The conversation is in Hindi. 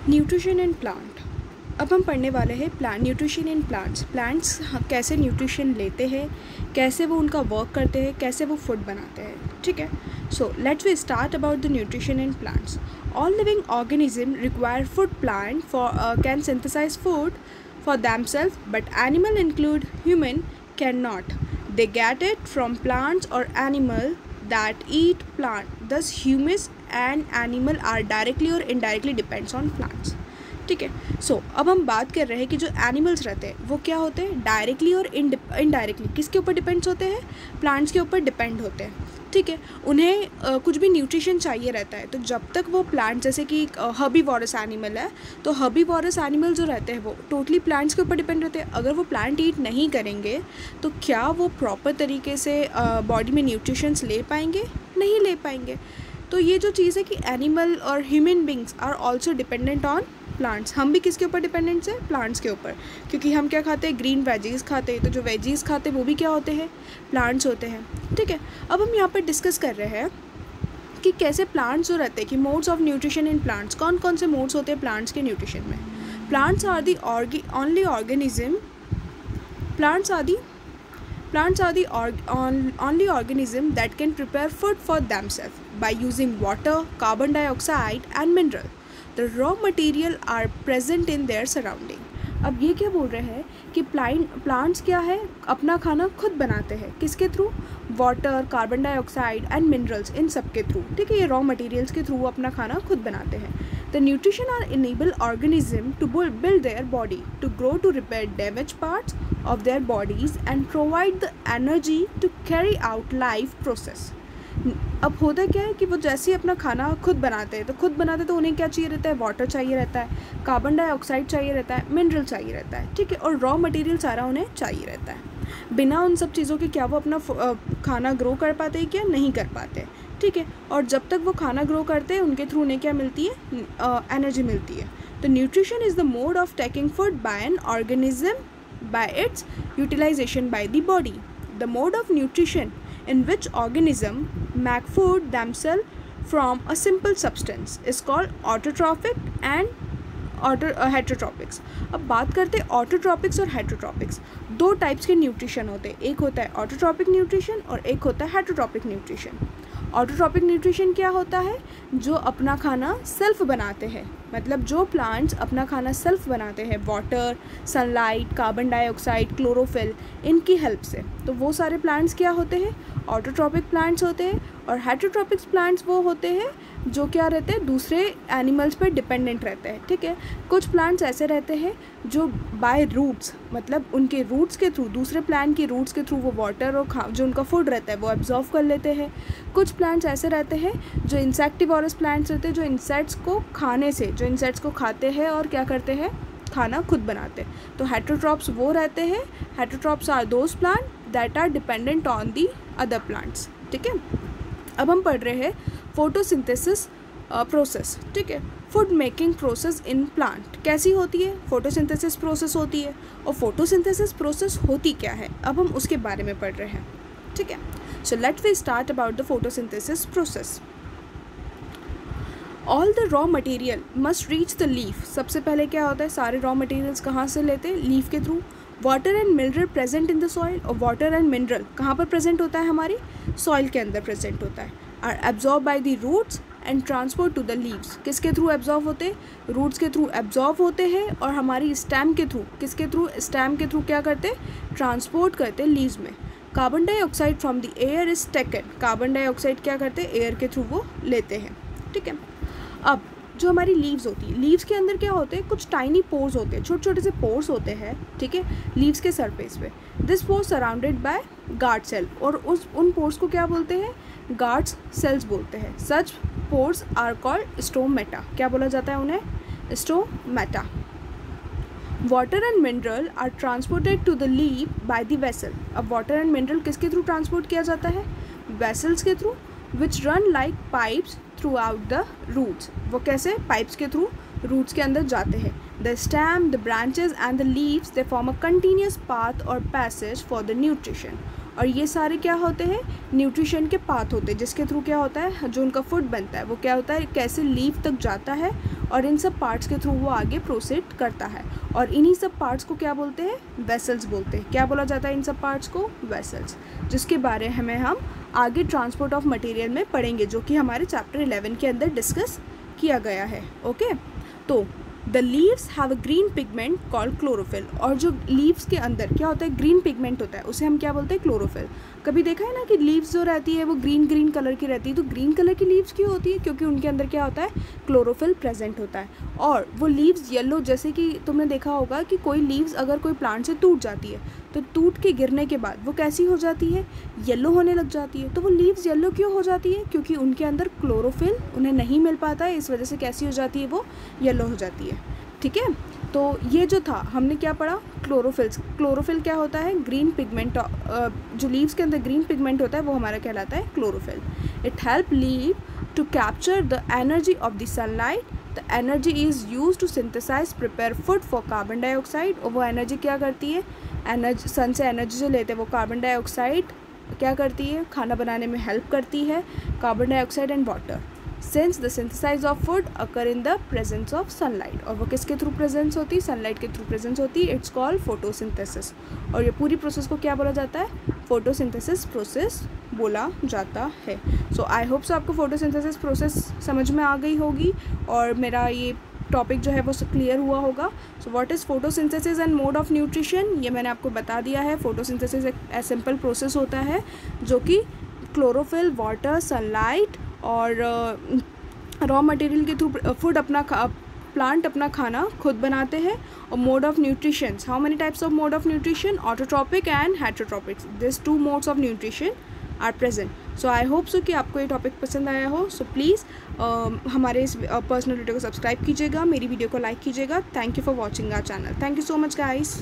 Nutrition in plant. अब हम पढ़ने वाले हैं न्यूट्रिशन इन प्लांट्स। प्लांट्स कैसे न्यूट्रिशन लेते हैं, कैसे वो उनका वर्क करते हैं, कैसे वो फूड बनाते हैं। ठीक है, so let's we start about the nutrition in plants. All living organism require food plant for can synthesize food for themselves, but animal include human cannot. They get it from plants or animal that eat plant. Thus humans and animal are directly or indirectly depends on plants. ठीक है, सो अब हम बात कर रहे हैं कि जो एनिमल्स रहते हैं वो क्या होते हैं, डायरेक्टली और इनडायरेक्टली किसके ऊपर डिपेंड्स होते हैं, प्लांट्स के ऊपर डिपेंड होते हैं। ठीक है, उन्हें कुछ भी न्यूट्रिशन चाहिए रहता है, तो जब तक वो प्लांट, जैसे कि हर्बीवोरस एनिमल है, तो हर्बीवोरस एनिमल जो रहते हैं वो टोटली प्लांट्स के ऊपर डिपेंड रहते हैं। अगर वो प्लांट ईट नहीं करेंगे तो क्या वो प्रॉपर तरीके से बॉडी में न्यूट्रिशंस ले पाएंगे, नहीं ले पाएंगे। तो ये जो चीज़ है कि एनिमल और human beings are also dependent on plants. हम भी किसके ऊपर डिपेंडेंट्स हैं, प्लांट्स के ऊपर, क्योंकि हम क्या खाते हैं, ग्रीन वेजीज खाते हैं। तो जो वेजीज खाते हैं वो भी क्या होते हैं, प्लांट्स होते हैं। ठीक है, अब हम यहाँ पर डिस्कस कर रहे हैं कि कैसे प्लांट्स जो रहते हैं, कि modes of nutrition in plants, कौन कौन से मोड्स होते हैं प्लांट्स के न्यूट्रिशन में। Plants are the only organism only organism that can prepare food for themselves by using water, carbon dioxide and mineral. The raw material are present in their surrounding. अब ये क्या बोल रहे हैं कि प्लांट्स क्या है, अपना खाना खुद बनाते हैं, किसके through, water, carbon dioxide and minerals, इन सब के थ्रू। ठीक है, ये रॉ मटेरियल्स के थ्रू अपना खाना खुद बनाते हैं। The nutrition are enable organism to build their body, to grow, to repair damaged parts of their bodies and provide the energy to carry out life process. अब होता क्या है कि वो जैसे ही अपना खाना खुद बनाते हैं, तो उन्हें क्या चाहिए रहता है, वाटर चाहिए रहता है, कार्बन डाइऑक्साइड चाहिए रहता है, मिनरल चाहिए रहता है। ठीक है, और रॉ मटेरियल सारा उन्हें चाहिए रहता है। बिना उन सब चीज़ों के क्या वो अपना खाना ग्रो कर पाते हैं, क्या नहीं कर पाते। ठीक है, और जब तक वो खाना ग्रो करते हैं उनके थ्रू उन्हें क्या मिलती है, एनर्जी मिलती है। तो nutrition is the mode of taking food by an organism by its utilization by the body. The mode of nutrition in which organism make food themselves from a simple substance is called autotrophic and heterotropics। अब बात करते हैं ऑटोट्रॉपिक्स और हेटेरोट्रॉपिक्स। दो टाइप्स के न्यूट्रिशन होते हैं, एक होता है ऑटोट्रॉपिक न्यूट्रिशन और एक होता है हेटेरोट्रॉपिक न्यूट्रिशन। ऑटोट्रॉपिक न्यूट्रिशन क्या होता है, जो अपना खाना सेल्फ बनाते हैं, मतलब जो प्लांट्स अपना खाना सेल्फ बनाते हैं, water, sunlight, carbon dioxide, chlorophyll, इनकी हेल्प से। तो वो सारे प्लांट्स क्या होते हैं, ऑटोट्रॉपिक प्लांट्स होते हैं। और हेटेरोट्रॉपिक प्लांट्स वो होते हैं जो क्या रहते हैं, दूसरे एनिमल्स पर डिपेंडेंट रहते हैं। ठीक है, कुछ प्लांट्स ऐसे रहते हैं जो बाय रूट्स, मतलब उनके रूट्स के थ्रू, दूसरे प्लांट की रूट्स के थ्रू वो वाटर और जो उनका फूड रहता है वो एब्जॉर्व कर लेते हैं। कुछ प्लांट्स ऐसे रहते हैं जो इंसेक्टिवोरस प्लांट्स रहते हैं, जो इंसेक्ट्स को खाने से, जो इंसेक्ट्स को खाते हैं और क्या करते हैं, खाना खुद बनाते हैं। तो हेटेरोट्रॉप्स वो रहते हैं, heterotrophs are those plant that are dependent on the other plants. ठीक है, अब हम पढ़ रहे हैं फोटोसिंथेसिस प्रोसेस। ठीक है, food making process in plant कैसी होती है, फोटोसिंथेसिस प्रोसेस होती है। और फोटोसिंथेसिस प्रोसेस होती क्या है, अब हम उसके बारे में पढ़ रहे हैं। ठीक है, so let we start about the photosynthesis process. All the raw material must reach the leaf. सबसे पहले क्या होता है, सारे रॉ मटेरियल्स कहाँ से लेते हैं, लीफ के through. Water and mineral present in the soil, और वाटर एंड मिनरल कहाँ पर प्रेजेंट होता है, हमारी सॉइल के अंदर प्रेजेंट होता है। Are absorb by the roots and transport to the leaves. किसके थ्रू एब्जॉर्ब होते हैं, रूट्स के थ्रू एब्जॉर्ब होते हैं, और हमारी स्टेम के थ्रू, किसके थ्रू, स्टेम के थ्रू क्या करते हैं, ट्रांसपोर्ट करते हैं लीव्स में। Carbon dioxide from the air is taken. Carbon dioxide क्या करते हैं, एयर के थ्रू वो लेते हैं। ठीक है, अब जो हमारी लीव्स होती है, लीव्स के अंदर क्या होते हैं, कुछ टाइनी पोर्स होते हैं, छोटे छोटे से पोर्स होते हैं। ठीक है, लीव्स के सरफेस पे। This pores surrounded by guard cell, और उन पोर्स को क्या बोलते हैं, गार्ड्स सेल्स बोलते हैं। Such pores are called stomata. क्या बोला जाता है उन्हें, stomata. Water and mineral are transported to the leaf by the vessel. अब वाटर एंड मिनरल किसके थ्रू ट्रांसपोर्ट किया जाता है, वेसल्स के through, which run like pipes throughout the roots. वो कैसे, पाइप्स के थ्रू रूट्स के अंदर जाते हैं। The stem, the branches and the leaves they form a continuous path और पैसेज फॉर द न्यूट्रिशन। और ये सारे क्या होते हैं, न्यूट्रिशन के पाथ होते हैं, जिसके थ्रू क्या होता है, जो उनका फूड बनता है वो क्या होता है, कैसे लीफ तक जाता है और इन सब पार्ट्स के थ्रू वो आगे प्रोसीड करता है। और इन्हीं सब पार्ट्स को क्या बोलते हैं, वेसल्स बोलते हैं। क्या बोला जाता है इन सब पार्ट्स को, वेसल्स, जिसके बारे में हम आगे ट्रांसपोर्ट ऑफ मटेरियल में पढ़ेंगे, जो कि हमारे चैप्टर 11 के अंदर डिस्कस किया गया है। ओके, तो the leaves have a green pigment called chlorophyll. और जो लीव्स के अंदर क्या होता है, ग्रीन पिगमेंट होता है, उसे हम क्या बोलते हैं, क्लोरोफिल। कभी देखा है ना कि लीव्स जो रहती है वो ग्रीन कलर की रहती है। तो ग्रीन कलर की लीव्स क्यों होती है, क्योंकि उनके अंदर क्या होता है, क्लोरोफिल प्रेजेंट होता है। और वो लीव्स येलो, जैसे कि तुमने देखा होगा कि कोई लीव्स अगर कोई प्लांट से टूट जाती है तो टूट के गिरने के बाद वो कैसी हो जाती है, येलो होने लग जाती है। तो वो लीव्स येलो क्यों हो जाती है, क्योंकि उनके अंदर क्लोरोफिल उन्हें नहीं मिल पाता है, इस वजह से कैसी हो जाती है, वो येलो हो जाती है। ठीक है, तो ये जो था हमने क्या पढ़ा, क्लोरोफिल्स। क्लोरोफिल क्या होता है, ग्रीन पिगमेंट, जो लीव्स के अंदर ग्रीन पिगमेंट होता है वो हमारा कहलाता है chlorophyll. It help leave to capture the energy of the sunlight. The energy is use to synthesize prepare food for carbon dioxide. और वो एनर्जी क्या करती है, एनर्जी, सन से एनर्जी जो लेते हैं वो कार्बन डाइऑक्साइड क्या करती है, खाना बनाने में हेल्प करती है, carbon dioxide and water. Since the synthesize of food occur in the presence of sunlight. और वो किसके थ्रू प्रेजेंस होती है, सनलाइट के थ्रू प्रेजेंस होती है। It's called photosynthesis. और ये पूरी प्रोसेस को क्या बोला जाता है, फोटोसिंथेसिस प्रोसेस बोला जाता है। सो आई होप सो आपको फोटोसिंथेसिस प्रोसेस समझ में आ गई होगी और मेरा ये टॉपिक जो है वो क्लियर हुआ होगा। So what is photosynthesis and mode of nutrition, ये मैंने आपको बता दिया है। फोटोसिंथेसिस एक सिंपल प्रोसेस होता है जो कि क्लोरोफिल, वाटर, सनलाइट और रॉ मटेरियल के थ्रू फूड प्लांट अपना खाना खुद बनाते हैं। और mode of nutrition, how many types of mode of nutrition, autotrophic and heterotrophic, this 2 modes of nutrition are present. So I hope so कि आपको ये टॉपिक पसंद आया हो। सो प्लीज़ हमारे इस पर्सनल वीडियो को सब्सक्राइब कीजिएगा, मेरी वीडियो को लाइक कीजिएगा। Thank you for watching our channel. Thank you so much guys.